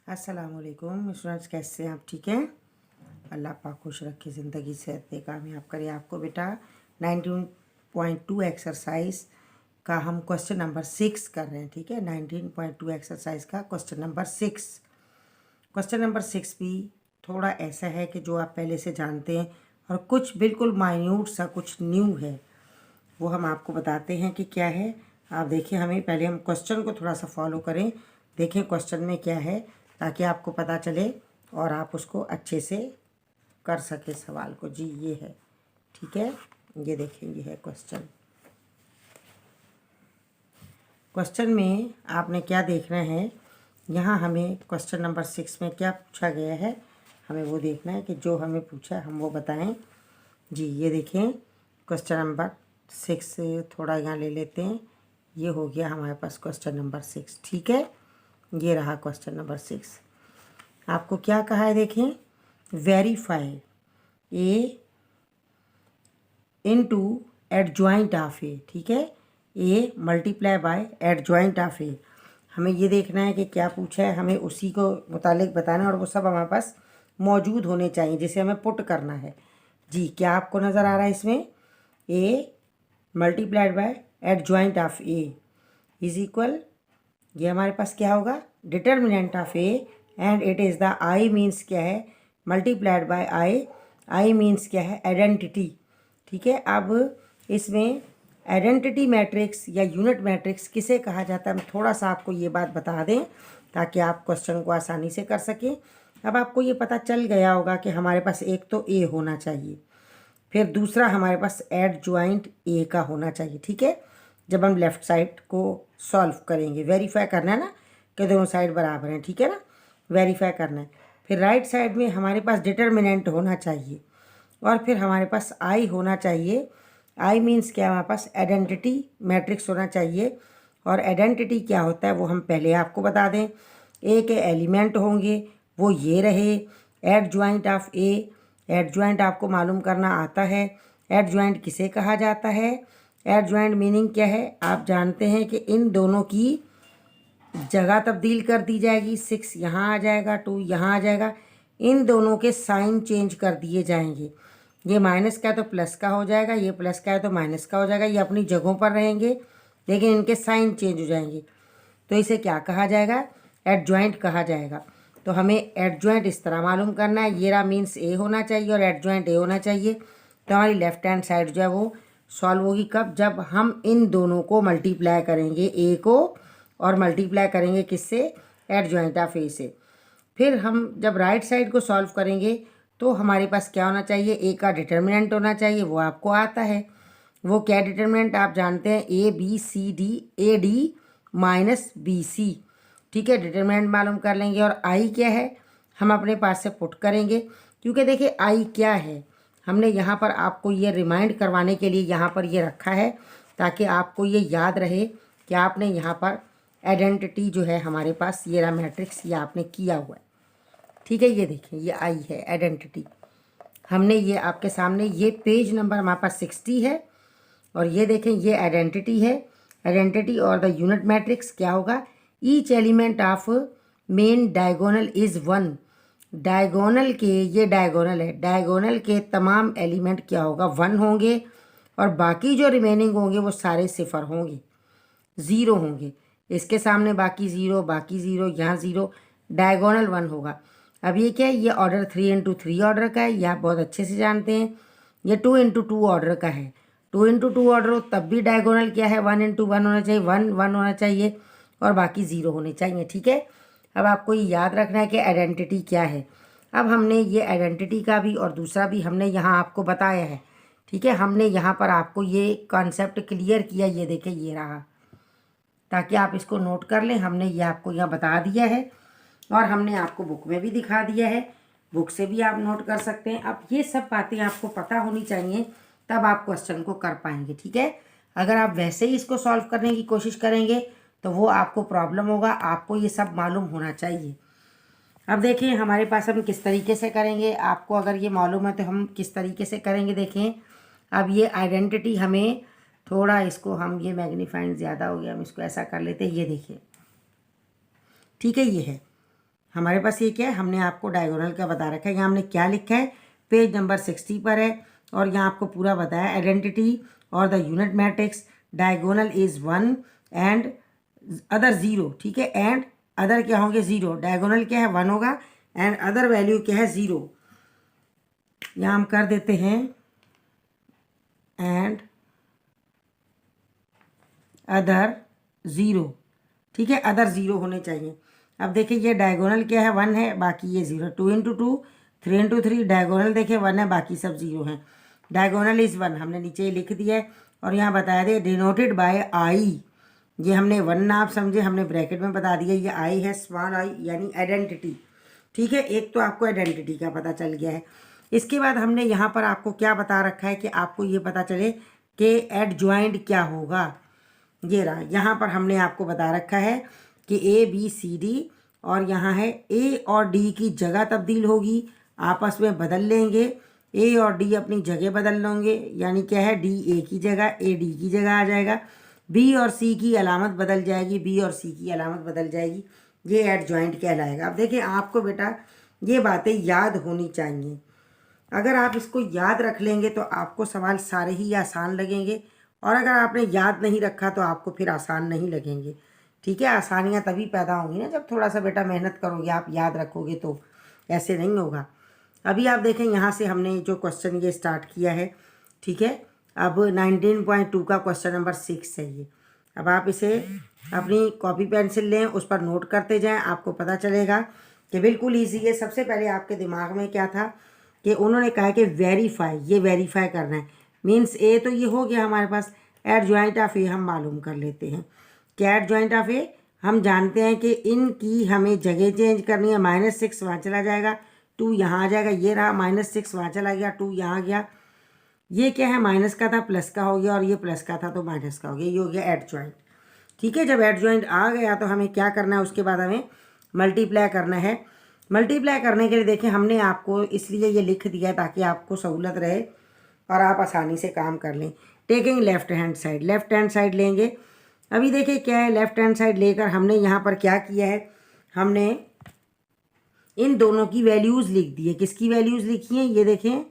अस्सलामुअलैकुम स्टूडेंट्स, कैसे हैं आप? ठीक हैं? अल्लाह पाक खुश रखे, ज़िंदगी सेहत दे, कामयाब करे आपको। बेटा 19.2 एक्सरसाइज का हम क्वेश्चन नंबर 6 कर रहे हैं। ठीक है, 19.2 एक्सरसाइज का क्वेश्चन नंबर 6। क्वेश्चन नंबर 6 भी थोड़ा ऐसा है कि जो आप पहले से जानते हैं और कुछ बिल्कुल माइन्यूट सा कुछ न्यू है, वो हम आपको बताते हैं कि क्या है। आप देखिए, हमें पहले हम क्वेश्चन को थोड़ा सा फॉलो करें, देखें क्वेश्चन में क्या है, ताकि आपको पता चले और आप उसको अच्छे से कर सके सवाल को। जी ये है, ठीक है, ये देखें, ये है क्वेश्चन। क्वेश्चन में आपने क्या देखना है, यहाँ हमें क्वेश्चन नंबर 6 में क्या पूछा गया है, हमें वो देखना है कि जो हमें पूछा है हम वो बताएं। जी ये देखें, क्वेश्चन नंबर 6 थोड़ा यहाँ ले लेते हैं। ये हो गया हमारे पास क्वेश्चन नंबर 6। ठीक है, ये रहा क्वेश्चन नंबर 6। आपको क्या कहा है, देखें, verify A into adjoint of A. ठीक है, A multiply by adjoint of A. हमें ये देखना है कि क्या पूछा है, हमें उसी को मुतालिक बताना है और वो सब हमारे पास मौजूद होने चाहिए जिसे हमें पुट करना है। जी क्या आपको नज़र आ रहा है इसमें, A multiplied by adjoint of A is equal, ये हमारे पास क्या होगा, determinant of A and it is the I means क्या है, मल्टीप्लाइड बाय आई मीन्स क्या है, आइडेंटिटी। ठीक है, अब इसमें आइडेंटिटी मैट्रिक्स या यूनिट मैट्रिक्स किसे कहा जाता है, हम थोड़ा सा आपको ये बात बता दें ताकि आप क्वेश्चन को आसानी से कर सकें। अब आपको ये पता चल गया होगा कि हमारे पास एक तो ए होना चाहिए, फिर दूसरा हमारे पास एडजॉइंट ए का होना चाहिए। ठीक है, जब हम लेफ़्ट साइड को सॉल्व करेंगे, वेरीफाई करना है ना कि दोनों साइड बराबर हैं। ठीक है ना, वेरीफाई करना है। फिर राइट साइड में हमारे पास डिटर्मिनेंट होना चाहिए और फिर हमारे पास आई होना चाहिए। आई मीन्स क्या, हमारे पास आइडेंटिटी मैट्रिक्स होना चाहिए। और आइडेंटिटी क्या होता है वो हम पहले आपको बता दें। ए के एलिमेंट होंगे, वो ये रहे एडजॉइंट ऑफ ए। एडजॉइंट आपको मालूम करना आता है, एडजॉइंट किसे कहा जाता है। एडजॉइंट मीनिंग क्या है, आप जानते हैं कि इन दोनों की जगह तब्दील कर दी जाएगी। 6 यहाँ आ जाएगा, 2 यहाँ आ जाएगा, इन दोनों के साइन चेंज कर दिए जाएंगे। ये माइनस का है तो प्लस का हो जाएगा, ये प्लस का है तो माइनस का हो जाएगा। ये अपनी जगहों पर रहेंगे लेकिन इनके साइन चेंज हो जाएंगे, तो इसे क्या कहा जाएगा, एडजॉइंट कहा जाएगा। तो हमें एडजॉइंट इस तरह मालूम करना है, ये रहा मीन्स ए होना चाहिए और एडजॉइंट ए होना चाहिए। तो हमारी लेफ्ट हैंड साइड जो है वो सॉल्व होगी कब, जब हम इन दोनों को मल्टीप्लाई करेंगे, ए को और मल्टीप्लाई करेंगे किससे, एडजॉइंट ऑफ ए से। फिर हम जब राइट साइड को सॉल्व करेंगे तो हमारे पास क्या होना चाहिए, ए का डिटर्मिनेंट होना चाहिए, वो आपको आता है। वो क्या डिटर्मिनेंट आप जानते हैं, A B C D, A D minus B C. ठीक है, डिटर्मिनेंट मालूम कर लेंगे। और आई क्या है हम अपने पास से पुट करेंगे, क्योंकि देखिए आई क्या है, हमने यहाँ पर आपको ये रिमाइंड करवाने के लिए यहाँ पर ये रखा है ताकि आपको ये याद रहे कि आपने यहाँ पर आइडेंटिटी जो है हमारे पास, ये रहा मैट्रिक्स, ये आपने किया हुआ है। ठीक है, ये देखें, ये आई है आइडेंटिटी, हमने ये आपके सामने, ये पेज नंबर हमारे पास 60 है और ये देखें ये आइडेंटिटी है। आइडेंटिटी और द यूनिट मैट्रिक्स क्या होगा, each element of main diagonal is 1। Diagonal के, ये डायगोनल है, डायगोनल के तमाम एलिमेंट क्या होगा, 1 होंगे और बाकी जो रिमेनिंग होंगे वो सारे सिफर होंगे, 0 होंगे। इसके सामने बाकी 0, बाकी 0, यहाँ 0, डायगोनल 1 होगा। अब ये क्या है, ये ऑर्डर 3 इंटू 3 ऑर्डर का है, ये आप बहुत अच्छे से जानते हैं। ये 2 इंटू 2 ऑर्डर का है, 2 इंटू 2 ऑर्डर हो तब भी डायगोनल क्या है, 1 इंटू 1 होना चाहिए, 1 1 होना चाहिए और बाकी 0 होने चाहिए। ठीक है, अब आपको ये याद रखना है कि आइडेंटिटी क्या है। अब हमने ये आइडेंटिटी का भी और दूसरा भी हमने यहाँ आपको बताया है। ठीक है, हमने यहाँ पर आपको ये कॉन्सेप्ट क्लियर किया, ये देखें ये रहा, ताकि आप इसको नोट कर लें। हमने ये आपको यहाँ बता दिया है और हमने आपको बुक में भी दिखा दिया है, बुक से भी आप नोट कर सकते हैं। अब ये सब बातें आपको पता होनी चाहिए, तब आप क्वेश्चन को कर पाएंगे। ठीक है, अगर आप वैसे ही इसको सॉल्व करने की कोशिश करेंगे तो वो आपको प्रॉब्लम होगा, आपको ये सब मालूम होना चाहिए। अब देखें हमारे पास हम किस तरीके से करेंगे, आपको अगर ये मालूम है तो हम किस तरीके से करेंगे। देखें, अब ये आइडेंटिटी हमें थोड़ा, इसको हम, ये मैग्नीफाइंग ज़्यादा हो गया, हम इसको ऐसा कर लेते हैं, ये देखिए। ठीक है, ये है हमारे पास ये क्या है, हमने आपको डायगोनल का बता रखा है। यहाँ हमने क्या लिखा है, पेज नंबर 60 पर है, और यहाँ आपको पूरा बताया आइडेंटिटी और the unit matrix diagonal is 1 and other 0, ठीक है। एंड अदर क्या होंगे, 0। डायगोनल क्या है, 1 होगा, एंड अदर वैल्यू क्या है, 0। यहाँ हम कर देते हैं एंड अदर 0, ठीक है। अदर 0 होने चाहिए। अब देखिए ये डायगोनल क्या है, 1 है, बाकी ये 0। 2 इंटू 2, 3 इंटू 3, डायगोनल देखिए 1 है, बाकी सब 0 हैं। डायगोनल इज़ 1 हमने नीचे लिख दिया है, और यहाँ बताया दे डिनोटेड बाय आई। ये हमने 1 ना आप समझे, हमने ब्रैकेट में बता दिया, ये आई है, स्मॉल आई, यानी आइडेंटिटी, ठीक है। एक तो आपको आइडेंटिटी का पता चल गया है। इसके बाद हमने यहाँ पर आपको क्या बता रखा है कि आपको ये पता चले कि एडजॉइंट क्या होगा। ये रहा, यहाँ पर हमने आपको बता रखा है कि ए बी सी डी, और यहाँ है ए और डी की जगह तब्दील होगी, आपस में बदल लेंगे। ए और डी अपनी जगह बदल लेंगे, यानी क्या है, डी ए की जगह, ए डी की जगह आ जाएगा। बी और सी की अलामत बदल जाएगी, बी और सी की अलामत बदल जाएगी। ये एडजॉइंट कहलाएगा। अब देखिए आपको बेटा ये बातें याद होनी चाहिए। अगर आप इसको याद रख लेंगे तो आपको सवाल सारे ही आसान लगेंगे, और अगर आपने याद नहीं रखा तो आपको फिर आसान नहीं लगेंगे, ठीक है। आसानियाँ तभी पैदा होंगी ना जब थोड़ा सा बेटा मेहनत करोगे, आप याद रखोगे तो, ऐसे नहीं होगा। अभी आप देखें यहाँ से हमने जो क्वेश्चन ये स्टार्ट किया है, ठीक है। अब 19.2 का क्वेश्चन नंबर 6 है ये। अब आप इसे अपनी कॉपी पेंसिल लें, उस पर नोट करते जाएं, आपको पता चलेगा कि बिल्कुल ईजी है। सबसे पहले आपके दिमाग में क्या था कि उन्होंने कहा कि वेरीफाई, ये वेरीफाई करना है, मीन्स ए तो ये हो गया हमारे पास। एडजॉइंट ऑफ ए हम मालूम कर लेते हैं। क्या एडजॉइंट ऑफ ए, हम जानते हैं कि इनकी हमें जगह चेंज करनी है। -6 वहाँ चला जाएगा, 2 यहाँ आ जाएगा, ये रहा -6 वहाँ चला गया, 2 यहाँ गया। ये क्या है, माइनस का था प्लस का हो गया, और ये प्लस का था तो माइनस का हो गया। ये हो गया एडजॉइंट, ठीक है। जब एडजॉइंट आ गया तो हमें क्या करना है, उसके बाद हमें मल्टीप्लाई करना है। मल्टीप्लाई करने के लिए देखिए हमने आपको इसलिए ये लिख दिया ताकि आपको सहूलत रहे और आप आसानी से काम कर लें। Taking left hand side, left hand side लेंगे। अभी देखिए क्या है, लेफ्ट हैंड साइड लेकर हमने यहाँ पर क्या किया है, हमने इन दोनों की वैल्यूज़ लिख दी है। किसकी वैल्यूज़ लिखी हैं, ये देखें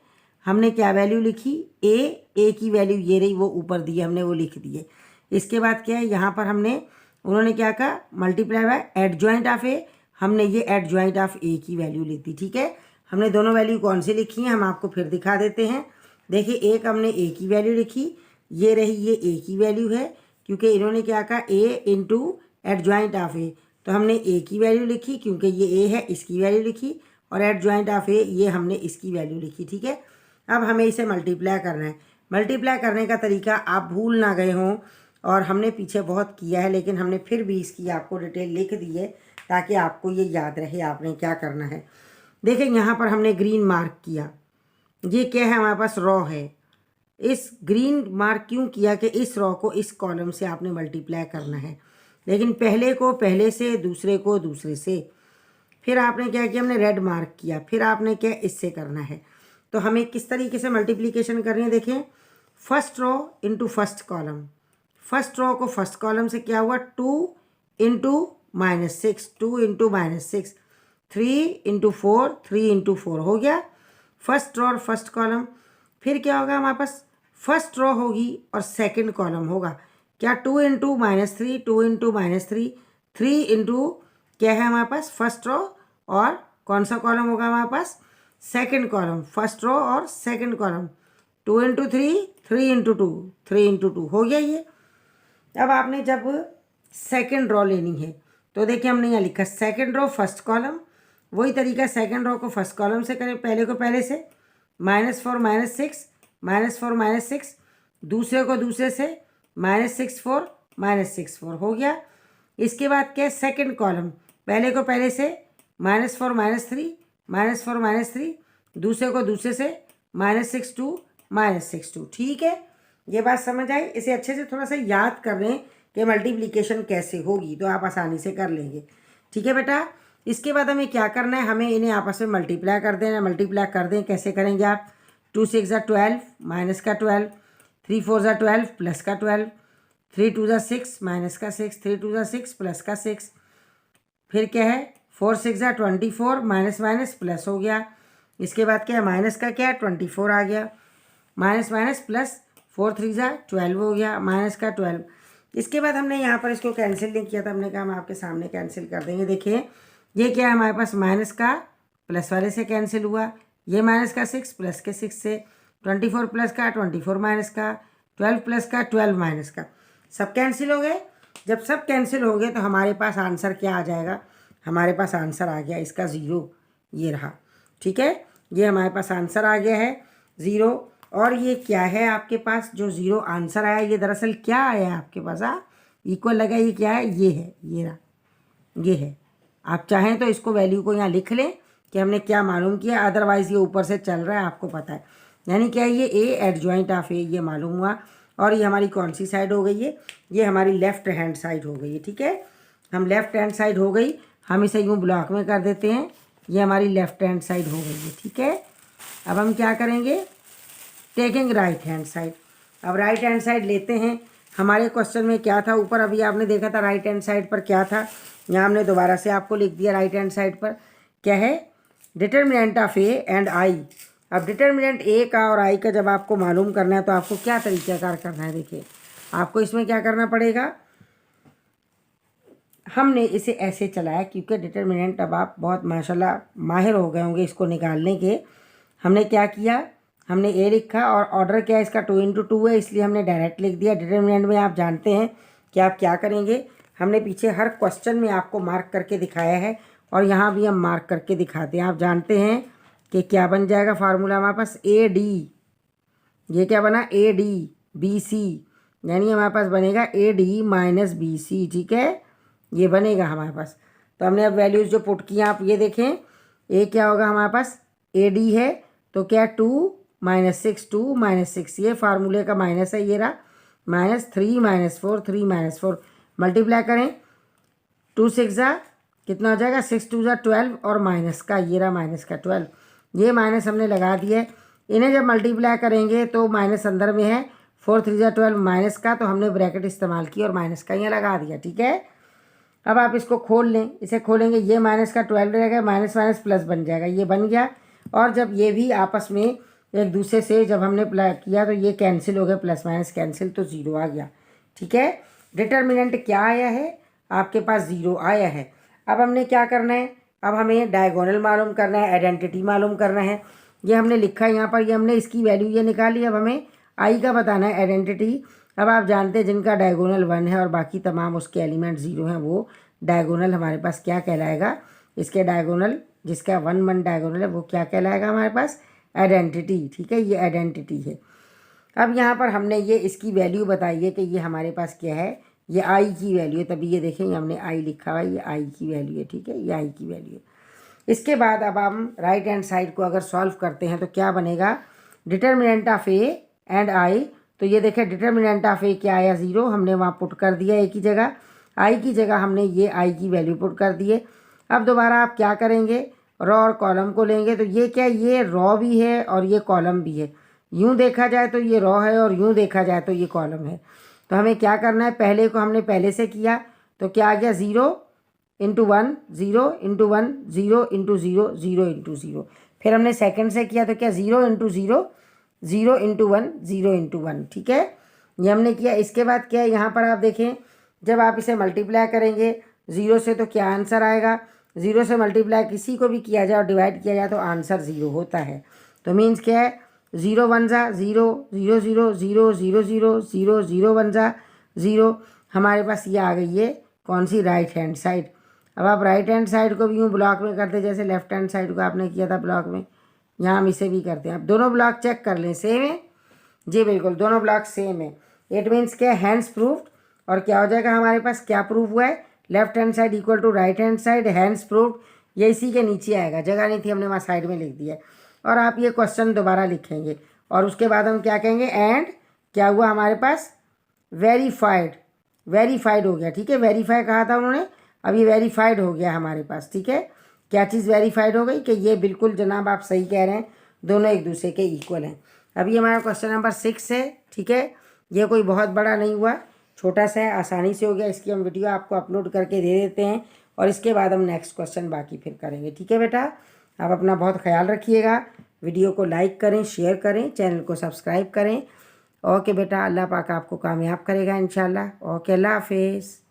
हमने क्या वैल्यू लिखी, ए की वैल्यू ये रही, वो ऊपर दी है, हमने वो लिख दी है। इसके बाद क्या है, यहाँ पर हमने, उन्होंने क्या कहा, मल्टीप्लाई बाय एडजॉइंट ऑफ ए, हमने ये एडजॉइंट ऑफ ए की वैल्यू लिख दी, ठीक है। हमने दोनों वैल्यू कौन सी लिखी हैं, हम आपको फिर दिखा देते हैं। देखिए एक हमने ए की वैल्यू लिखी, ये रही, ये ए की वैल्यू है, क्योंकि इन्होंने क्या कहा, ए इंटू एडजॉइंट ऑफ ए, तो हमने ए की वैल्यू लिखी, क्योंकि ये ए है, इसकी वैल्यू लिखी, और एडजॉइंट ऑफ ए ये हमने इसकी वैल्यू लिखी, ठीक है। अब हमें इसे मल्टीप्लाई करना है। मल्टीप्लाई करने का तरीका आप भूल ना गए हों, और हमने पीछे बहुत किया है, लेकिन हमने फिर भी इसकी आपको डिटेल लिख दी है ताकि आपको ये याद रहे आपने क्या करना है। देखें यहाँ पर हमने ग्रीन मार्क किया, ये क्या है, हमारे पास रॉ है। इस ग्रीन मार्क क्यों किया कि इस रॉ को इस कॉलम से आपने मल्टीप्लाई करना है, लेकिन पहले को पहले से, दूसरे को दूसरे से। फिर आपने क्या किया, हमने रेड मार्क किया, फिर आपने क्या इससे करना है। तो हमें किस तरीके से मल्टीप्लिकेशन करनी है, देखें first row into first column. First row को फर्स्ट कॉलम से क्या हुआ, 2 इंटू -6, 2 इंटू -6, 3 इंटू 4, 3 इंटू 4 हो गया फर्स्ट रो और फर्स्ट कॉलम। फिर क्या होगा, हमारे पास फर्स्ट रो होगी और सेकंड कॉलम होगा। क्या 2 इंटू -3, 2 इंटू -3, 3 इंटू क्या है हमारे पास फर्स्ट रो, और कौन सा कॉलम होगा हमारे पास, सेकंड कॉलम। फर्स्ट रो और second column, 2 into 3, 3 into 2, 3 into 2 हो गया ये। अब आपने जब सेकंड रो लेनी है तो देखिए हमने यहाँ लिखा सेकंड रो फर्स्ट कॉलम, वही तरीका सेकंड रो को फर्स्ट कॉलम से करें, पहले को पहले से, -4 -6, -4 -6, दूसरे को दूसरे से, -6 4, -6 4 हो गया। इसके बाद क्या, सेकंड कॉलम, पहले को पहले से, -4 -3, -4 -3, दूसरे को दूसरे से, -6 2, -6 2, ठीक है। ये बात समझ आई। इसे अच्छे से थोड़ा सा याद कर लें कि मल्टीप्लिकेशन कैसे होगी, तो आप आसानी से कर लेंगे, ठीक है बेटा। इसके बाद हमें क्या करना है, हमें इन्हें आपस में मल्टीप्लाई कर देना। मल्टीप्लाई कर दें, कैसे करेंगे आप, 2 6 12, माइनस का 12, 3 4 12, प्लस का 12, 3 2 6, माइनस का 6, 3 2 6, प्लस का 6, फिर क्या है 4 6 24, माइनस माइनस प्लस हो गया। इसके बाद क्या है, माइनस का क्या है 24 आ गया, माइनस माइनस प्लस 4 3 12 हो गया, माइनस का 12। इसके बाद हमने यहाँ पर इसको कैंसिल नहीं किया था, हमने कहा हम आपके सामने कैंसिल कर देंगे। देखिए ये क्या है हमारे पास, माइनस का प्लस वाले से कैंसिल हुआ, ये माइनस का 6 प्लस के 6 से, 24 प्लस का 24 माइनस का, 12 प्लस का 12 माइनस का, सब कैंसिल हो गए। जब सब कैंसिल हो गए तो हमारे पास आंसर क्या आ जाएगा, हमारे पास आंसर आ गया इसका 0, ये रहा। ठीक है, ये हमारे पास आंसर आ गया है 0। और ये क्या है आपके पास जो 0 आंसर आया, ये दरअसल क्या आया आपके पास, इक्वल लगा, ये क्या है, ये है, ये रहा, ये है। आप चाहें तो इसको वैल्यू को यहाँ लिख लें कि हमने क्या मालूम किया, अदरवाइज़ ये ऊपर से चल रहा है आपको पता है। यानी क्या है, ये ए एडजॉइंट ऑफ ए ये मालूम हुआ। और ये हमारी कौन सी साइड हो गई है, ये हमारी लेफ्ट हैंड साइड हो गई है। ठीक है, हम लेफ्ट हैंड साइड हो गई, हम इसे यूँ ब्लॉक में कर देते हैं, ये हमारी लेफ्ट हैंड साइड हो गई है। ठीक है, अब हम क्या करेंगे, टेकिंग राइट हैंड साइड। अब राइट हैंड साइड लेते हैं। हमारे क्वेश्चन में क्या था, ऊपर अभी आपने देखा था राइट हैंड साइड पर क्या था, यहाँ हमने दोबारा से आपको लिख दिया राइट हैंड साइड पर क्या है, determinant of A and I. अब डिटर्मिनेंट ए का और आई का जब आपको मालूम करना है तो आपको क्या तरीक़ाकार करना है, देखिए आपको इसमें क्या करना पड़ेगा, हमने इसे ऐसे चलाया क्योंकि डिटर्मिनेंट अब आप बहुत माशाल्लाह माहिर हो गए होंगे इसको निकालने के। हमने क्या किया, हमने ए लिखा और ऑर्डर क्या है इसका 2 × 2 है, इसलिए हमने डायरेक्ट लिख दिया। डिटर्मिनेंट में आप जानते हैं कि आप क्या करेंगे, हमने पीछे हर क्वेश्चन में आपको मार्क करके दिखाया है और यहाँ भी हम मार्क करके दिखाते हैं। आप जानते हैं कि क्या बन जाएगा फार्मूला हमारे पास, ए डी, ये क्या बना, ए डी बी सी, यानी हमारे पास बनेगा A D minus B C. ठीक है, ये बनेगा हमारे पास। तो हमने अब वैल्यूज़ जो पुट किए आप ये देखें, ए क्या होगा हमारे पास, ए डी है तो क्या 2 - 6, 2 - 6, ये फार्मूले का माइनस है, ये रहा, -3 - 4, 3 - 4 मल्टीप्लाई करें, 2 6 कितना हो जाएगा, 6 2 12 और माइनस का, ये रहा माइनस का 12, ये माइनस हमने लगा दिया है। इन्हें जब मल्टीप्लाई करेंगे तो माइनस अंदर में है, 4 3 12 माइनस का, तो हमने ब्रैकेट इस्तेमाल की और माइनस का यहाँ लगा दिया। ठीक है, अब आप इसको खोल लें, इसे खोलेंगे, ये माइनस का 12 रहेगा, माइनस माइनस प्लस बन जाएगा, ये बन गया। और जब ये भी आपस में एक दूसरे से जब हमने किया तो ये कैंसिल हो गया, प्लस माइनस कैंसिल, तो 0 आ गया। ठीक है, डिटर्मिनेंट क्या आया है आपके पास, 0 आया है। अब हमने क्या करना है, अब हमें डायगोनल मालूम करना है, आइडेंटिटी मालूम करना है। ये हमने लिखा है यहाँ पर, ये हमने इसकी वैल्यू ये निकाली। अब हमें आई का बताना है, आइडेंटिटी। अब आप जानते हैं जिनका डायगोनल 1 है और बाकी तमाम उसके एलिमेंट 0 हैं, वो डायगोनल हमारे पास क्या कहलाएगा, इसके डायगोनल जिसका 1 1 डायगोनल है वो क्या कहलाएगा हमारे पास, आइडेंटिटी। ठीक है, ये आइडेंटिटी है। अब यहाँ पर हमने ये इसकी वैल्यू बताई है कि ये हमारे पास क्या है, ये आई की वैल्यू है, तभी ये देखें हमने आई लिखा हुआ है, ये आई की वैल्यू है। ठीक है, ये आई की वैल्यू है। इसके बाद अब हम राइट हैंड साइड को अगर सॉल्व करते हैं तो क्या बनेगा, determinant of A and I. तो ये देखें डिटर्मिनेंट ऑफ ए क्या आया, 0, हमने वहाँ पुट कर दिया ए की जगह, आई की जगह हमने ये आई की वैल्यू पुट कर दिए। अब दोबारा आप क्या करेंगे, रॉ और कॉलम को लेंगे, तो ये क्या, ये रॉ भी है और ये कॉलम भी है। यूँ देखा जाए तो ये रॉ है और यूँ देखा जाए तो ये कॉलम है। तो हमें क्या करना है, पहले को हमने पहले से किया तो क्या आ गया, 0 × 1 0 × 1 0 × 0 0 × 0। फिर हमने सेकंड से किया तो क्या, 0 × 0 0 × 1 0 × 1। ठीक है, ये हमने किया। इसके बाद क्या है, यहाँ पर आप देखें जब आप इसे मल्टीप्लाई करेंगे 0 से तो क्या आंसर आएगा, 0 से मल्टीप्लाई किसी को भी किया जाए और डिवाइड किया जाए तो आंसर 0 होता है। तो मीन्स क्या है, 0 1 0 0 0 0 0 0 0 0 1 0, हमारे पास ये आ गई है कौन सी, राइट हैंड साइड। अब आप राइट हैंड साइड को भी यूँ ब्लॉक में करते जैसे लेफ्ट हैंड साइड को आपने किया था ब्लॉक में, यहाँ हम इसे भी करते हैं। अब दोनों ब्लॉक चेक कर लें, सेम है जी, बिल्कुल दोनों ब्लॉक सेम है। इट मीन्स क्या, हैंड्स प्रूव्ड। और क्या हो जाएगा हमारे पास, क्या प्रूव हुआ है, left hand side equal to right hand side, hence proved. ये इसी के नीचे आएगा, जगह नहीं थी हमने वहाँ साइड में लिख दिया है। और आप ये क्वेश्चन दोबारा लिखेंगे और उसके बाद हम क्या कहेंगे, एंड क्या हुआ हमारे पास, वेरीफाइड, वेरीफाइड हो गया। ठीक है, वेरीफाई कहा था उन्होंने, अब ये वेरीफाइड हो गया हमारे पास। ठीक है, क्या चीज़ वेरीफाइड हो गई कि ये बिल्कुल जनाब आप सही कह रहे हैं, दोनों एक दूसरे के इक्वल हैं। अभी हमारा क्वेश्चन नंबर 6 है। ठीक है, ये कोई बहुत बड़ा नहीं हुआ, छोटा सा है, आसानी से हो गया। इसकी हम वीडियो आपको अपलोड करके दे देते हैं और इसके बाद हम नेक्स्ट क्वेश्चन बाकी फिर करेंगे। ठीक है बेटा, आप अपना बहुत ख्याल रखिएगा। वीडियो को लाइक करें, शेयर करें, चैनल को सब्सक्राइब करें। ओके बेटा, अल्लाह पाक आपको कामयाब करेगा इंशाल्लाह। ओके, अल्लाह हाफिज़।